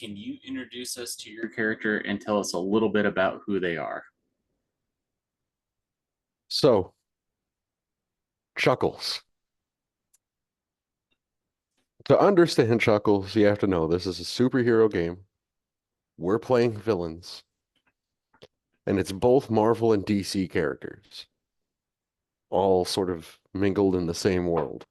can you introduce us to your character and tell us a little bit about who they are? So, Chuckles. To understand Chuckles, you have to know this is a superhero game. We're playing villains, and it's both Marvel and DC characters, all sort of mingled in the same world.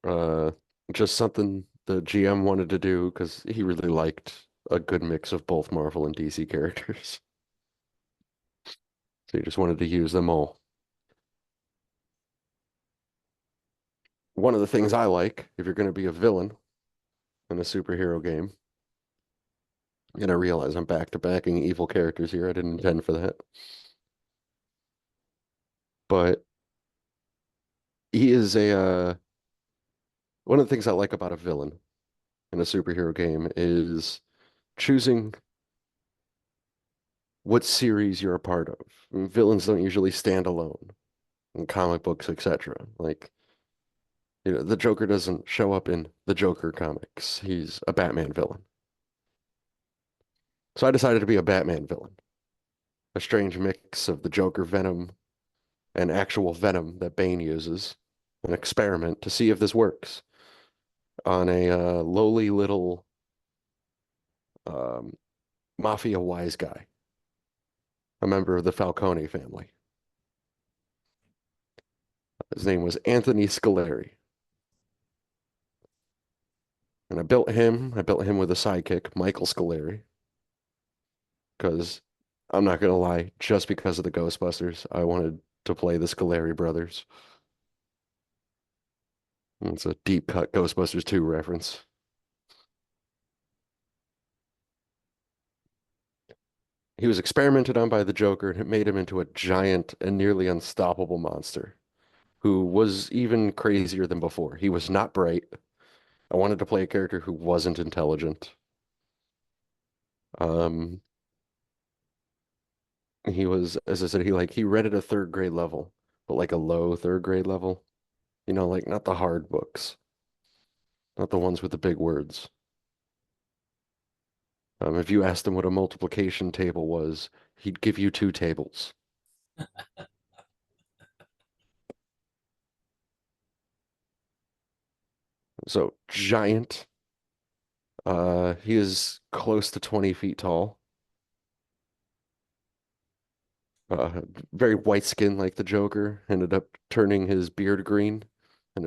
Uh, just something the GM wanted to do because he really liked a good mix of both Marvel and DC characters. So he just wanted to use them all. One of the things I like, if you're going to be a villain in a superhero game, and I realize I'm back to backing evil characters here. I didn't intend for that. But he is a one of the things I like about a villain in a superhero game is choosing what series you're a part of. I mean, villains don't usually stand alone in comic books, etc. Like, the Joker doesn't show up in the Joker comics. He's a Batman villain. So I decided to be a Batman villain, a strange mix of the Joker Venom and actual venom that Bane uses, an experiment to see if this works on a lowly little um, mafia wise guy, a member of the Falcone family. His name was Anthony Scalleri. And I built him with a sidekick, Michael Scalleri, because I'm not gonna lie, just because of the Ghostbusters, I wanted to play the Scalleri brothers. It's a deep cut Ghostbusters 2 reference. He was experimented on by the Joker, and it made him into a giant and nearly unstoppable monster who was even crazier than before. He was not bright. I wanted to play a character who wasn't intelligent. Um, he was, as I said, he read at a third grade level, but like a low third grade level. Like not the hard books, not the ones with the big words. If you asked him what a multiplication table was, he'd give you two tables. So giant. He is close to 20 feet tall. Very white skin like the Joker. Ended up turning his beard green, and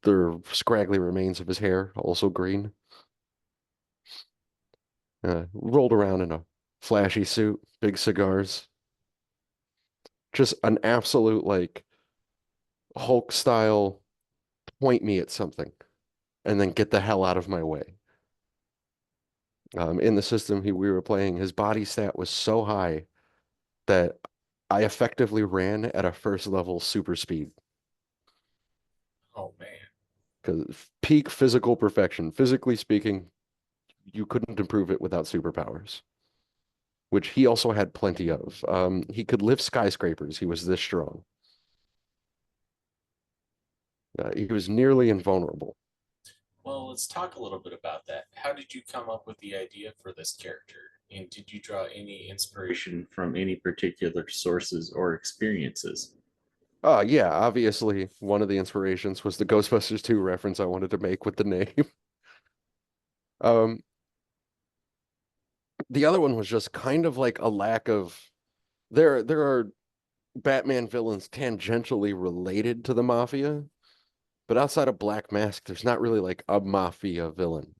the scraggly remains of his hair also green. Rolled around in a flashy suit, big cigars. Just an absolute like Hulk style, point me at something and then get the hell out of my way. In the system we were playing, his body stat was so high that I effectively ran at a first level super speed Oh man. because peak physical perfection. Physically speaking, you couldn't improve it without superpowers, which he also had plenty of. He could lift skyscrapers. He was this strong. He was nearly invulnerable. Well, let's talk a little bit about that. How did you come up with the idea for this character? And did you draw any inspiration from any particular sources or experiences? Yeah, obviously one of the inspirations was the Ghostbusters 2 reference I wanted to make with the name. Um, the other one was just kind of like a lack of there are Batman villains tangentially related to the mafia, but outside of Black Mask, there's not really like a mafia villain.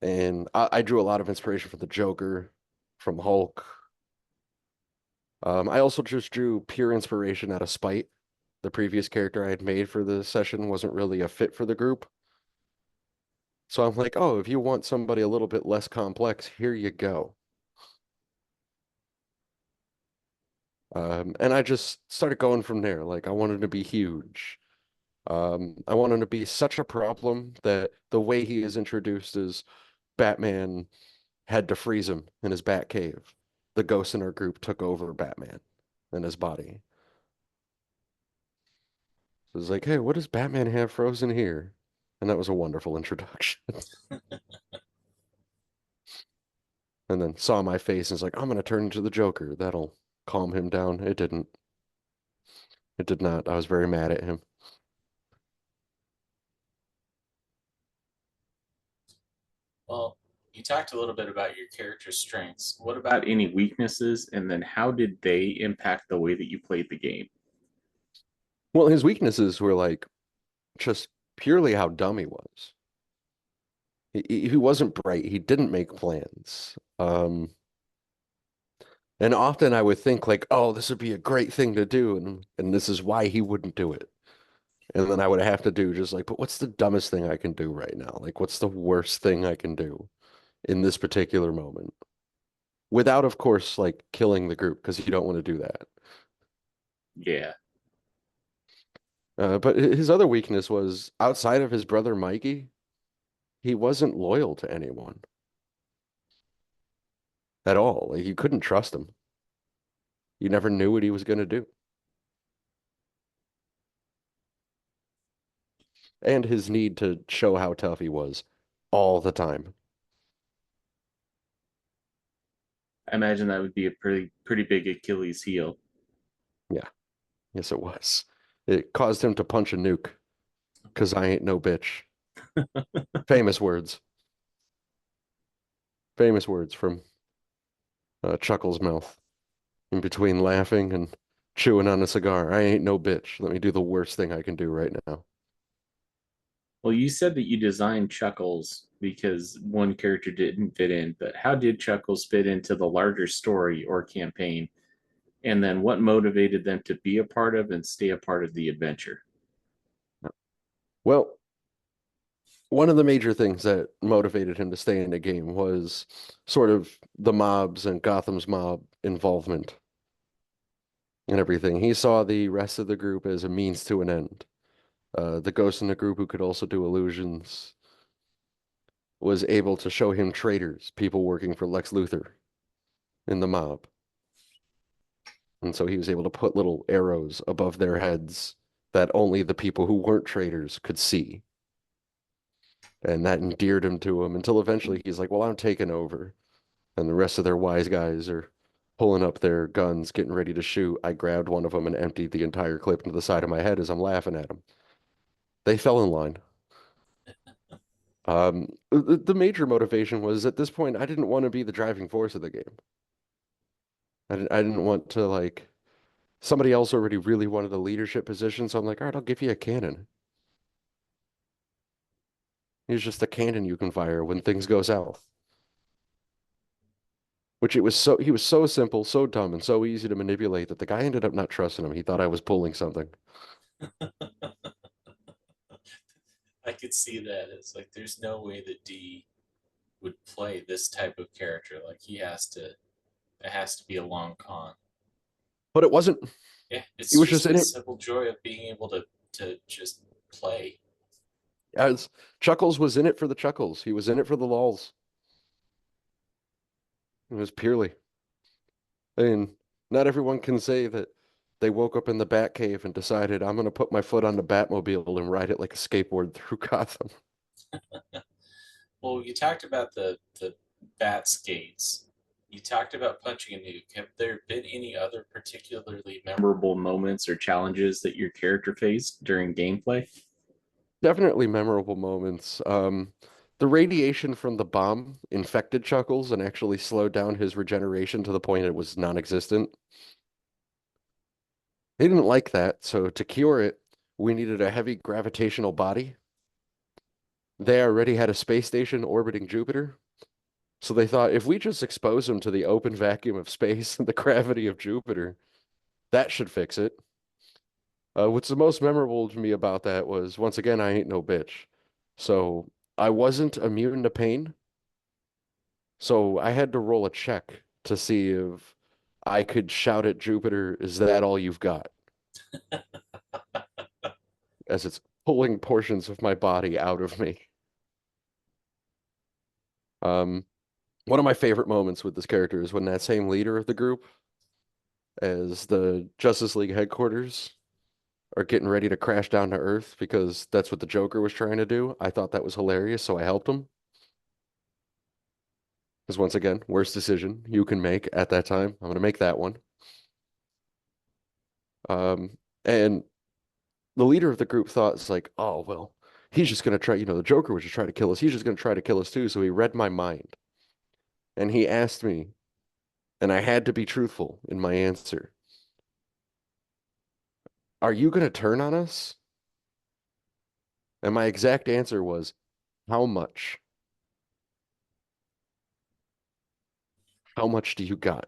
And I drew a lot of inspiration from the Joker, from Hulk. I also just drew pure inspiration out of spite. The previous character I had made for the session wasn't really a fit for the group. So I'm like, oh, if you want somebody a little bit less complex, here you go. And I just started going from there. Like I wanted to be huge. I want him to be such a problem that the way he is introduced is Batman had to freeze him in his Bat cave. The ghosts in our group took over Batman and his body. So it's like, hey, what does Batman have frozen here? And that was a wonderful introduction. And then saw my face and was like, I'm gonna turn into the Joker. That'll calm him down. It didn't. It did not. I was very mad at him. Well, you talked a little bit about your character's strengths. What about any weaknesses, and then how did they impact the way that you played the game? Well, his weaknesses were like just purely how dumb he was. He wasn't bright. He didn't make plans. And often I would think like, oh, this would be a great thing to do, and this is why he wouldn't do it. And then I would have to do just like, but what's the dumbest thing I can do right now? Like, what's the worst thing I can do in this particular moment? Without, of course, like killing the group because you don't want to do that. Yeah, But his other weakness was outside of his brother Mikey, he wasn't loyal to anyone at all. Like, you couldn't trust him. You never knew what he was going to do. And his need to show how tough he was all the time. I imagine that would be a pretty big Achilles heel. Yeah, yes, it was. It caused him to punch a nuke because I ain't no bitch. Famous words. Famous words from Chuckles' mouth in between laughing and chewing on a cigar. I ain't no bitch. Let me do the worst thing I can do right now. Well, you said that you designed Chuckles because one character didn't fit in, but how did Chuckles fit into the larger story or campaign? And then what motivated them to be a part of and stay a part of the adventure? Well, one of the major things that motivated him to stay in the game was sort of the mobs and Gotham's mob involvement and everything. He saw the rest of the group as a means to an end. The ghost in the group who could also do illusions was able to show him traitors, people working for Lex Luthor in the mob. And so he was able to put little arrows above their heads that only the people who weren't traitors could see. And that endeared him to him until eventually he's like, well, I'm taking over. And the rest of their wise guys are pulling up their guns, getting ready to shoot. I grabbed one of them and emptied the entire clip into the side of my head as I'm laughing at them. They fell in line. The major motivation was at this point, I didn't want to be the driving force of the game. I didn't want to like somebody else already really wanted a leadership position, so I'm like, all right, I'll give you a cannon. He's just a cannon you can fire when things go south. Which it was so he was so simple, so dumb, and so easy to manipulate that the guy ended up not trusting him. He thought I was pulling something. I could see that. It's like there's no way that D would play this type of character. Like it has to be a long con. But it wasn't. Yeah, He it's was just just in the it simple joy of being able to just play. as Chuckles was in it for the chuckles. He was in it for the lulls. It was purely. And not everyone can say that they woke up in the Batcave and decided, I'm going to put my foot on the Batmobile and ride it like a skateboard through Gotham. Well, you talked about the bat skates. You talked about punching a nuke. Have there been any other particularly memorable moments or challenges that your character faced during gameplay? Definitely memorable moments. The radiation from the bomb infected Chuckles and actually slowed down his regeneration to the point it was non-existent. They didn't like that, so to cure it, we needed a heavy gravitational body. They already had a space station orbiting Jupiter, so they thought if we just expose him to the open vacuum of space and the gravity of Jupiter, that should fix it. What's the most memorable to me about that was, once again, I ain't no bitch. So I wasn't immune to pain, so I had to roll a check to see if I could shout at Jupiter, is that all you've got? As it's pulling portions of my body out of me. Um, One of my favorite moments with this character is when that same leader of the group, as the Justice League headquarters are getting ready to crash down to Earth because that's what the Joker was trying to do. I thought that was hilarious, so I helped him. Because once again, worst decision you can make at that time. I'm gonna make that one. And the leader of the group thought it's like, oh well, he's just gonna try, the Joker was just trying to kill us. He's just gonna try to kill us too. So he read my mind and he asked me, and I had to be truthful in my answer. Are you gonna turn on us? And my exact answer was, how much? How much do you got?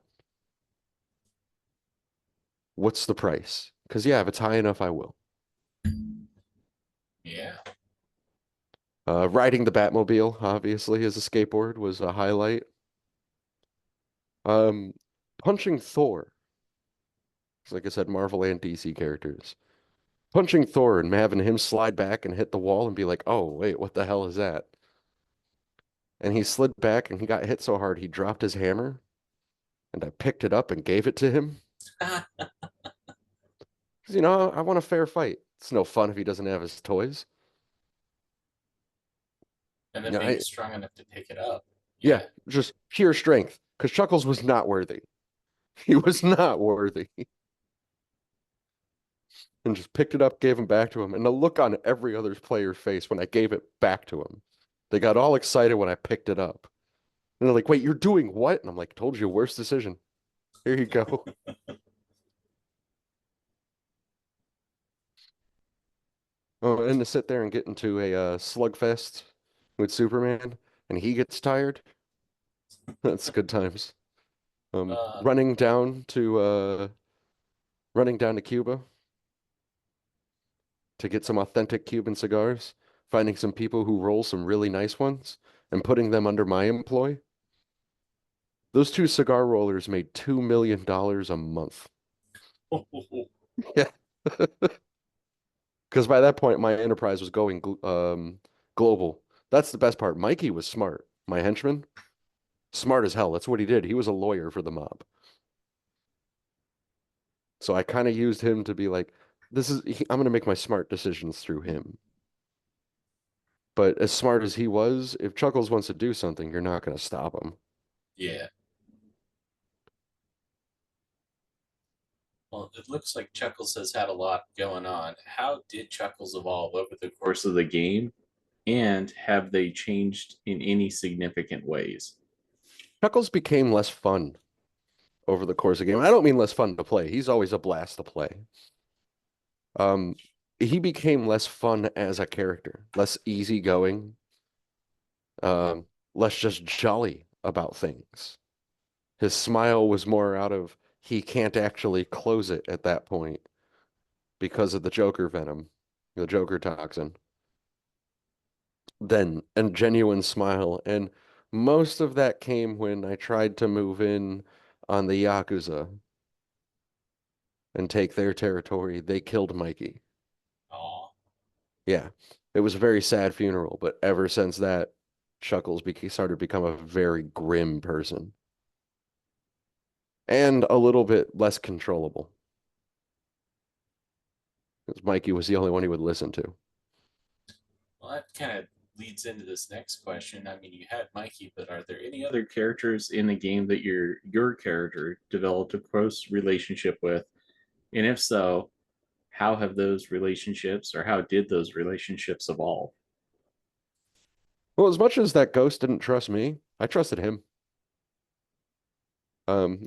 What's the price? Because yeah, if it's high enough, I will. Yeah. Riding the Batmobile, obviously, as a skateboard was a highlight. Um, punching Thor. 'Cause like I said, Marvel and DC characters. Punching Thor and having him slide back and hit the wall and be like, oh, wait, what the hell is that? And he slid back and he got hit so hard he dropped his hammer. And I picked it up and gave it to him. Because, I want a fair fight. It's no fun if he doesn't have his toys. And then Yeah, being strong enough to pick it up. yeah, Yeah. just pure strength. Because Chuckles was not worthy. He was not worthy. And just picked it up, gave him back to him. And the look on every other player's face when I gave it back to him. They got all excited when I picked it up. And they're like, wait, you're doing what? And I'm like, told you, worst decision. Here you go. Oh, and to sit there and get into a slugfest with Superman and he gets tired. That's good times. Um, Uh, running down to uh running down to Cuba to get some authentic Cuban cigars, finding some people who roll some really nice ones and putting them under my employ. Those two cigar rollers made $2 million a month. Yeah. Because by that point, my enterprise was going global. That's the best part. Mikey was smart. My henchman, smart as hell. That's what he did. He was a lawyer for the mob. So I kind of used him to be like, I'm going to make my smart decisions through him. But as smart as he was, if Chuckles wants to do something, you're not going to stop him. yeah. Well, it looks like Chuckles has had a lot going on. How did Chuckles evolve over the course of the game? And have they changed in any significant ways? Chuckles became less fun over the course of the game. I don't mean less fun to play. He's always a blast to play. Um, he became less fun as a character, less easygoing, less just jolly about things. His smile was more out of he can't actually close it at that point because of the Joker venom, the Joker toxin. Then a genuine smile. And most of that came when I tried to move in on the Yakuza and take their territory. They killed Mikey. Oh, Yeah, it was a very sad funeral, but ever since that, Chuckles started to become a very grim person and a little bit less controllable because Mikey was the only one he would listen to. well, that kind of leads into this next question. I mean, you had Mikey, but are there any other characters in the game that your character developed a close relationship with? And if so, how have those relationships or how did those relationships evolve? Well, as much as that ghost didn't trust me, I trusted him.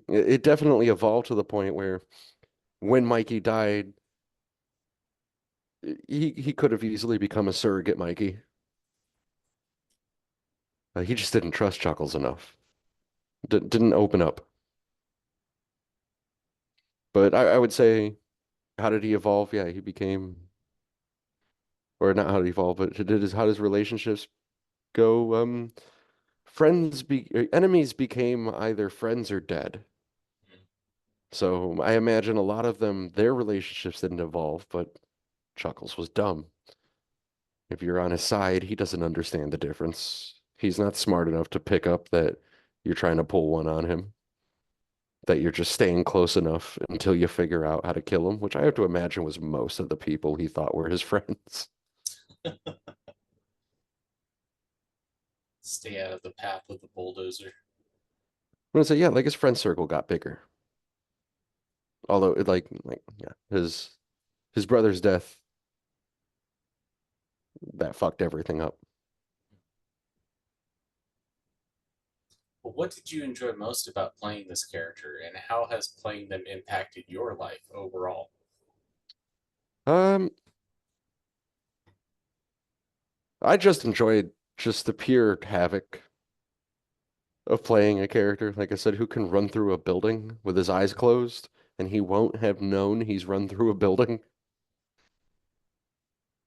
It definitely evolved to the point where when Mikey died, he could have easily become a surrogate Mikey. He just didn't trust Chuckles enough. Didn't open up. But I would say, how did he evolve? Yeah, he became, or not how did he evolve, but how does relationships go? Enemies became either friends or dead. So I imagine a lot of them, their relationships didn't evolve, but Chuckles was dumb. If you're on his side, he doesn't understand the difference. He's not smart enough to pick up that you're trying to pull one on him. that you're just staying close enough until you figure out how to kill him, which I have to imagine was most of the people he thought were his friends. Stay out of the path of the bulldozer. I'm gonna say, yeah, like his friend circle got bigger. Although yeah, his brother's death that fucked everything up. But what did you enjoy most about playing this character, and how has playing them impacted your life overall? Um, I just enjoyed just the pure havoc of playing a character, like I said, who can run through a building with his eyes closed, and he won't have known he's run through a building.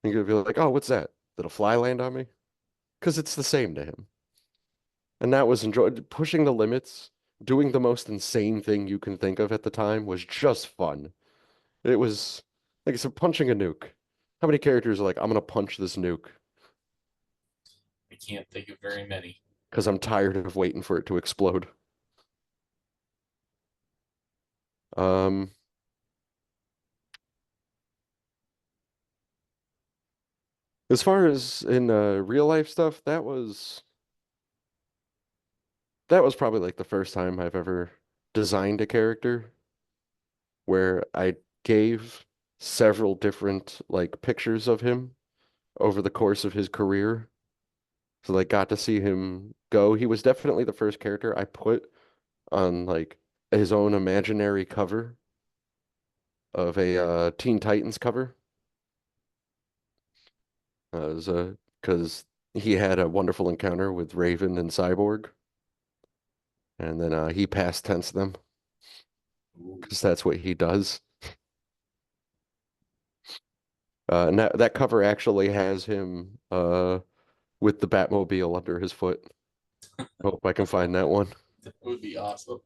He could be like, "Oh, what's that? Did a fly land on me?" Because it's the same to him. And that was enjoyed. Pushing the limits, doing the most insane thing you can think of at the time was just fun. It was like I said, punching a nuke. How many characters are like, "I'm gonna punch this nuke I can't think of very many. because I'm tired of waiting for it to explode." Um, as far as in real life stuff, that was probably like the first time I've ever designed a character where I gave several different like pictures of him over the course of his career. So like got to see him go. He was definitely the first character I put on like his own imaginary cover of a Teen Titans cover. Was because he had a wonderful encounter with Raven and Cyborg, and then he past tense them Ooh, because that's what he does. And that cover actually has him with the Batmobile under his foot. Hope I can find that one. that would be awesome.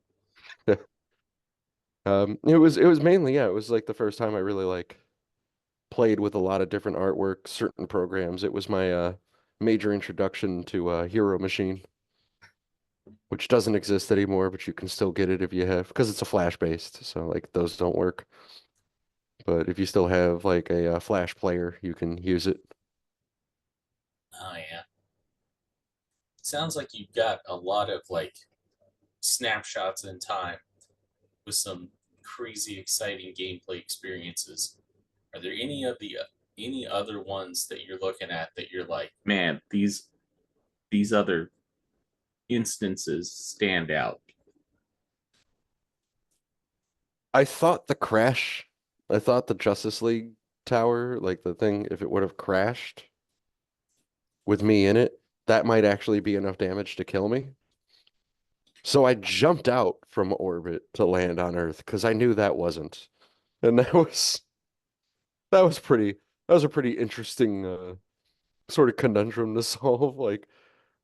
It was mainly, yeah, it was like the first time I really like played with a lot of different artwork, certain programs. It was my major introduction to Hero Machine, which doesn't exist anymore, but you can still get it if you have, because it's a Flash based, so like those don't work. But if you still have like a Flash player, you can use it. Oh yeah. Sounds like you've got a lot of like snapshots in time with some crazy exciting gameplay experiences. Are there any other ones that you're looking at that you're like, man, these other instances stand out? I thought the crash, I thought the Justice League tower, like the thing, if it would have crashed with me in it, that might actually be enough damage to kill me. So I jumped out from orbit to land on Earth because I knew that wasn't. And that was pretty that was a pretty interesting sort of conundrum to solve. Like,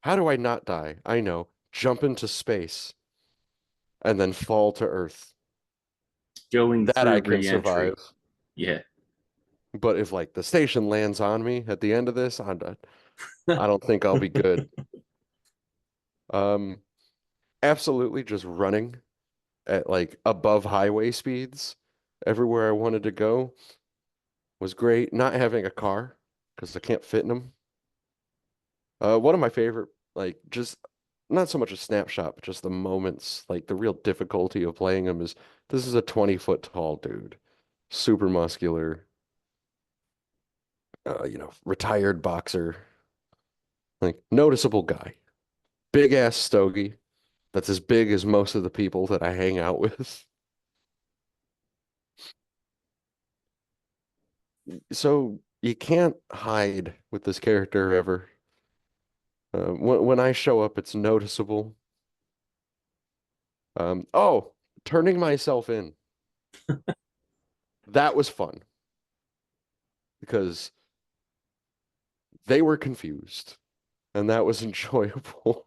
how do I not die? I know, jump into space and then fall to Earth. Going That through I can survive. reentry. Yeah. But if like the station lands on me at the end of this, I don't think I'll be good. Um, Absolutely just running at like above highway speeds everywhere I wanted to go was great. Not having a car because I can't fit in them. One of my favorite, like just not so much a snapshot, but just the moments, like the real difficulty of playing him is this is a 20-foot tall dude, super muscular, retired boxer, like noticeable guy, big ass stogie that's as big as most of the people that I hang out with. So you can't hide with this character ever. When I show up, it's noticeable. Oh, turning myself in. That was fun because they were confused, and that was enjoyable.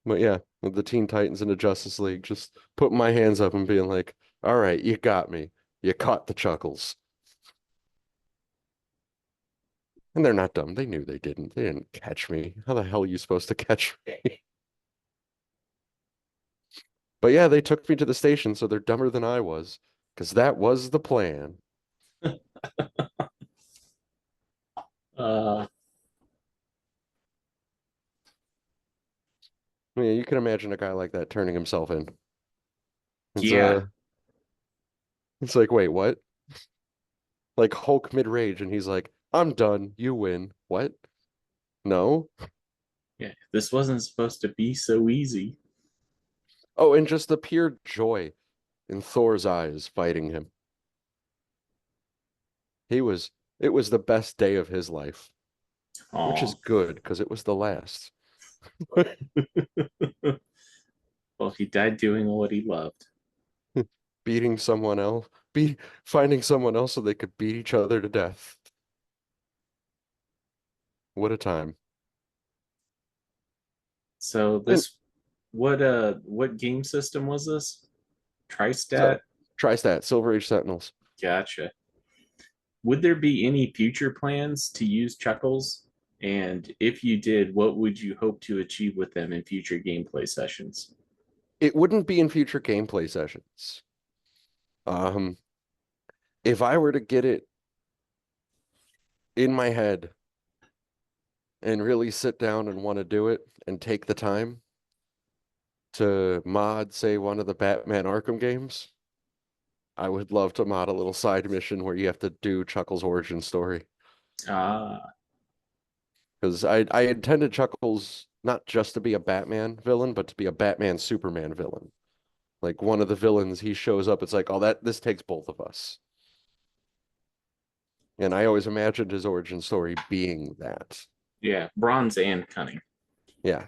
But yeah, with the Teen Titans and the Justice League, just putting my hands up and being like, "All right, you got me. You caught the Chuckles." And they're not dumb. They knew they didn't. They didn't catch me. How the hell are you supposed to catch me? But yeah, they took me to the station, so they're dumber than I was, because that was the plan. Uh, I mean, you can imagine a guy like that turning himself in. It's yeah, it's like, wait, what? Like Hulk mid-rage, and he's like, I'm done, you win. What? No? yeah. This wasn't supposed to be so easy. Oh, and just the pure joy in Thor's eyes fighting him. He was, it was the best day of his life, which is Aw. good because it was the last. Well, he died doing what he loved. Beating someone else, finding someone else so they could beat each other to death. What a time. So And this, what game system was this? so, Tristat? Tristat, Silver Age Sentinels. Gotcha. Would there be any future plans to use Chuckles? And if you did, what would you hope to achieve with them in future gameplay sessions? It wouldn't be in future gameplay sessions. Um, if I were to get it in my head and really sit down and want to do it and take the time to mod, say, one of the Batman Arkham games, I would love to mod a little side mission where you have to do Chuckles' origin story. Ah, Because I intended Chuckles not just to be a Batman villain, but to be a Batman Superman villain. Like one of the villains, he shows up, it's like, oh, that this takes both of us. And I always imagined his origin story being that. yeah, bronze and cunning. Yeah.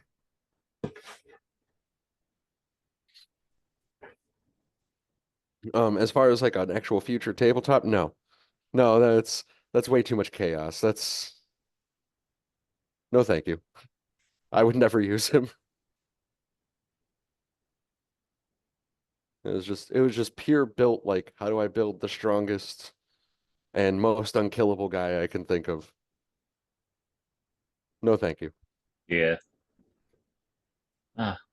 As far as like an actual future tabletop, no. No, that's way too much chaos. That's no thank you. I would never use him. It was just pure built like how do I build the strongest and most unkillable guy I can think of. No thank you. Yeah.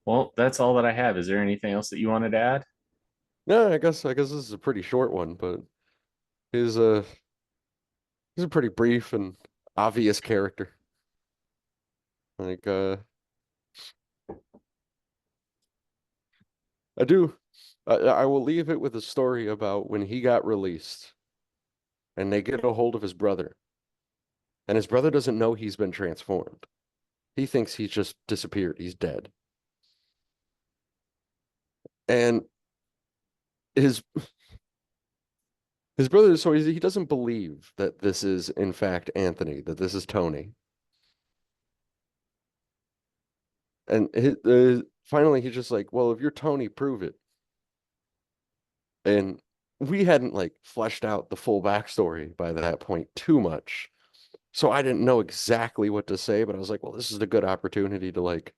Well, that's all that I have. Is there anything else that you wanted to add? No, I guess this is a pretty short one, but he's a he's a pretty brief and obvious character. Like I do I will leave it with a story about when he got released and they get a hold of his brother. And his brother doesn't know he's been transformed. He thinks he's just disappeared. He's dead. And his his brother, so he doesn't believe that this is in fact Anthony, that this is Tony. And finally, he's just like, "Well, if you're Tony, prove it." And we hadn't like fleshed out the full backstory by that point too much, so I didn't know exactly what to say. But I was like, "Well, this is a good opportunity to like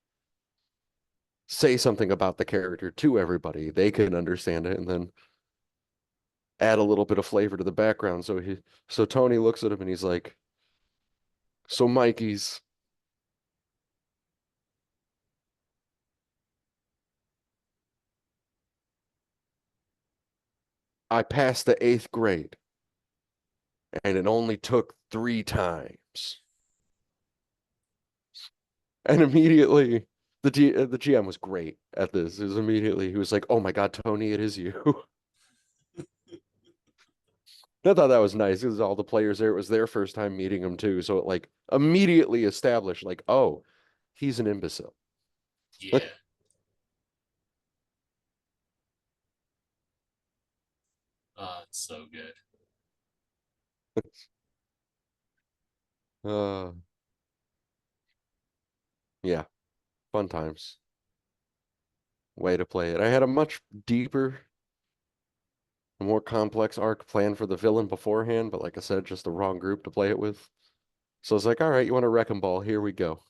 say something about the character to everybody. They can understand it, and then add a little bit of flavor to the background." So Tony looks at him and he's like, "So Mikey's, I passed the eighth grade, and it only took 3 times." And immediately, the GM was great at this. It was immediately he was like, "Oh my God, Tony, it is you." I thought that was nice because all the players there, it was their first time meeting him too. So it like immediately established like, oh, he's an imbecile. Yeah. It's so good. Uh, yeah, fun times. Way to play it. I had a much deeper, more complex arc planned for the villain beforehand, but like I said, just the wrong group to play it with. So I was like, all right, you want a wrecking ball? Here we go.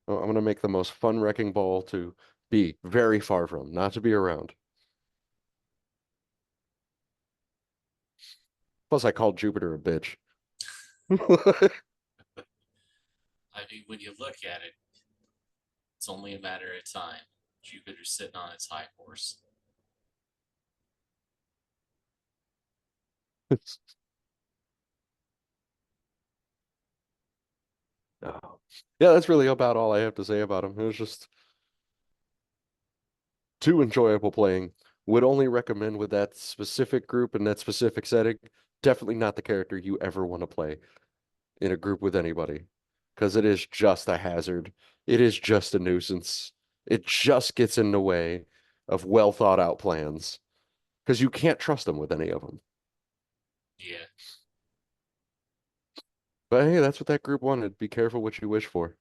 I'm gonna make the most fun wrecking ball to be very far from, not to be around. Plus, I called Jupiter a bitch. I mean, when you look at it, it's only a matter of time. Jupiter sitting on its high horse. Oh. Yeah, that's really about all I have to say about him. It was just too enjoyable playing. Would only recommend with that specific group and that specific setting. Definitely not the character you ever want to play in a group with anybody, because it is just a hazard. It is just a nuisance. It just gets in the way of well thought out plans because you can't trust them with any of them. Yeah. But hey, that's what that group wanted. Be careful what you wish for.